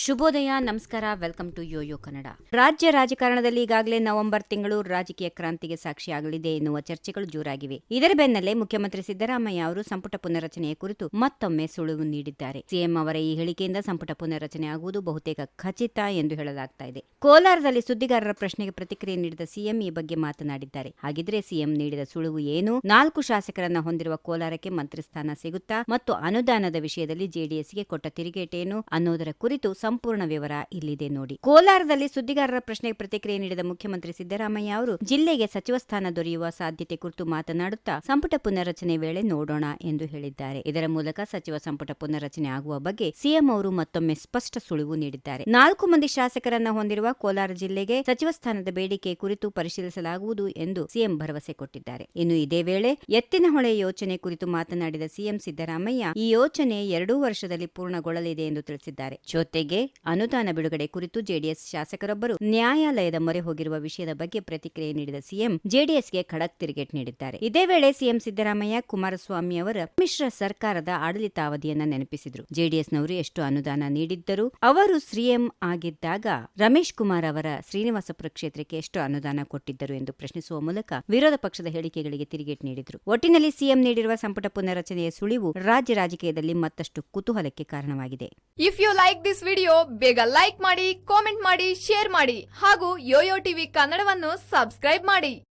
ಶುಭೋದಯ, ನಮಸ್ಕಾರ. Welcome to YoYo Kannada. ರಾಜ್ಯ ರಾಜಕಾರಣದಲ್ಲಿ ಈಗಾಗಲೇ ನವೆಂಬರ್ ತಿಂಗಳು ರಾಜಕೀಯ ಕ್ರಾಂತಿಗೆ ಸಾಕ್ಷಿಯಾಗಲಿದೆ ಎನ್ನುವ ಚರ್ಚೆಗಳು ಜೋರಾಗಿವೆ. ಇದರ ಬೆನ್ನಲ್ಲೇ ಮುಖ್ಯಮಂತ್ರಿ ಸಿದ್ದರಾಮಯ್ಯ ಅವರು ಸಂಪುಟ ಪುನರ್ರಚನೆಯ ಕುರಿತು ಮತ್ತೊಮ್ಮೆ ಸುಳಿವು ನೀಡಿದ್ದಾರೆ. ಸಿಎಂ ಅವರ ಈ ಹೇಳಿಕೆಯಿಂದ ಸಂಪುಟ ಪುನರ್ರಚನೆ ಆಗುವುದು ಬಹುತೇಕ ಖಚಿತ ಎಂದು ಹೇಳಲಾಗ್ತಾ ಇದೆ. ಕೋಲಾರದಲ್ಲಿ ಸುದ್ದಿಗಾರರ ಪ್ರಶ್ನೆಗೆ ಪ್ರತಿಕ್ರಿಯೆ ನೀಡಿದ ಸಿಎಂ ಈ ಬಗ್ಗೆ ಮಾತನಾಡಿದ್ದಾರೆ. ಹಾಗಿದ್ರೆ ಸಿಎಂ ನೀಡಿದ ಸುಳಿವು ಏನು? 4 ಶಾಸಕರನ್ನ ಹೊಂದಿರುವ ಕೋಲಾರಕ್ಕೆ ಮಂತ್ರಿ ಸ್ಥಾನ ಸಿಗುತ್ತಾ ಮತ್ತು ಅನುದಾನದ ವಿಷಯದಲ್ಲಿ ಜೆಡಿಎಸ್ಗೆ ಕೊಟ್ಟ ತಿರುಗೇಟೇನು ಅನ್ನೋದರ ಕುರಿತು ಸಂಪೂರ್ಣ ವಿವರ ಇಲ್ಲಿದೆ ನೋಡಿ. ಕೋಲಾರದಲ್ಲಿ ಸುದ್ದಿಗಾರರ ಪ್ರಶ್ನೆಗೆ ಪ್ರತಿಕ್ರಿಯೆ ನೀಡಿದ ಮುಖ್ಯಮಂತ್ರಿ ಸಿದ್ದರಾಮಯ್ಯ ಅವರು ಜಿಲ್ಲೆಗೆ ಸಚಿವ ಸ್ಥಾನ ದೊರೆಯುವ ಸಾಧ್ಯತೆ ಕುರಿತು ಮಾತನಾಡುತ್ತಾ ಸಂಪುಟ ಪುನರ್ರಚನೆ ವೇಳೆ ನೋಡೋಣ ಎಂದು ಹೇಳಿದ್ದಾರೆ. ಇದರ ಮೂಲಕ ಸಚಿವ ಸಂಪುಟ ಪುನರ್ರಚನೆ ಆಗುವ ಬಗ್ಗೆ ಸಿಎಂ ಅವರು ಮತ್ತೊಮ್ಮೆ ಸ್ಪಷ್ಟ ಸುಳಿವು ನೀಡಿದ್ದಾರೆ. 4 ಮಂದಿ ಶಾಸಕರನ್ನ ಹೊಂದಿರುವ ಕೋಲಾರ ಜಿಲ್ಲೆಗೆ ಸಚಿವ ಸ್ಥಾನದ ಬೇಡಿಕೆ ಕುರಿತು ಪರಿಶೀಲಿಸಲಾಗುವುದು ಎಂದು ಸಿಎಂ ಭರವಸೆ ಕೊಟ್ಟಿದ್ದಾರೆ. ಇನ್ನು ಇದೇ ವೇಳೆ ಎತ್ತಿನಹೊಳೆ ಯೋಜನೆ ಕುರಿತು ಮಾತನಾಡಿದ ಸಿಎಂ ಸಿದ್ದರಾಮಯ್ಯ ಈ ಯೋಜನೆ 2 ವರ್ಷದಲ್ಲಿ ಪೂರ್ಣಗೊಳ್ಳಲಿದೆ ಎಂದು ತಿಳಿಸಿದ್ದಾರೆ. ಜೊತೆಗೆ ಅನುದಾನ ಬಿಡುಗಡೆ ಕುರಿತು ಜೆಡಿಎಸ್ ಶಾಸಕರೊಬ್ಬರು ನ್ಯಾಯಾಲಯದ ಮೊರೆ ಹೋಗಿರುವ ವಿಷಯದ ಬಗ್ಗೆ ಪ್ರತಿಕ್ರಿಯೆ ನೀಡಿದ ಸಿಎಂ ಜೆಡಿಎಸ್ಗೆ ಖಡಕ್ ತಿರುಗೇಟು ನೀಡಿದ್ದಾರೆ. ಇದೇ ವೇಳೆ ಸಿಎಂ ಸಿದ್ದರಾಮಯ್ಯ ಕುಮಾರಸ್ವಾಮಿ ಅವರ ಮಿಶ್ರ ಸರ್ಕಾರದ ಆಡಳಿತಾವಧಿಯನ್ನ ನೆನಪಿಸಿದರು. ಜೆಡಿಎಸ್ನವರು ಎಷ್ಟು ಅನುದಾನ ನೀಡಿದ್ದರು, ಅವರು ಸಿಎಂ ಆಗಿದ್ದಾಗ ರಮೇಶ್ ಕುಮಾರ್ ಅವರ ಶ್ರೀನಿವಾಸಪುರ ಕ್ಷೇತ್ರಕ್ಕೆ ಎಷ್ಟು ಅನುದಾನ ಕೊಟ್ಟಿದ್ದರು ಎಂದು ಪ್ರಶ್ನಿಸುವ ಮೂಲಕ ವಿರೋಧ ಪಕ್ಷದ ಹೇಳಿಕೆಗಳಿಗೆ ತಿರುಗೇಟು ನೀಡಿದರು. ಒಟ್ಟಿನಲ್ಲಿ ಸಿಎಂ ನೀಡಿರುವ ಸಂಪುಟ ಪುನರ್ರಚನೆಯ ಸುಳಿವು ರಾಜ್ಯ ರಾಜಕೀಯದಲ್ಲಿ ಮತ್ತಷ್ಟು ಕುತೂಹಲಕ್ಕೆ ಕಾರಣವಾಗಿದೆ. If you like this video, ಬೇಗ ಲೈಕ್ ಮಾಡಿ, ಕಾಮೆಂಟ್ ಮಾಡಿ, ಶೇರ್ ಮಾಡಿ ಹಾಗೂ ಯೋಯೋ ಟಿವಿ ಕನ್ನಡವನ್ನು ಸಬ್ಸ್ಕ್ರೈಬ್ ಮಾಡಿ.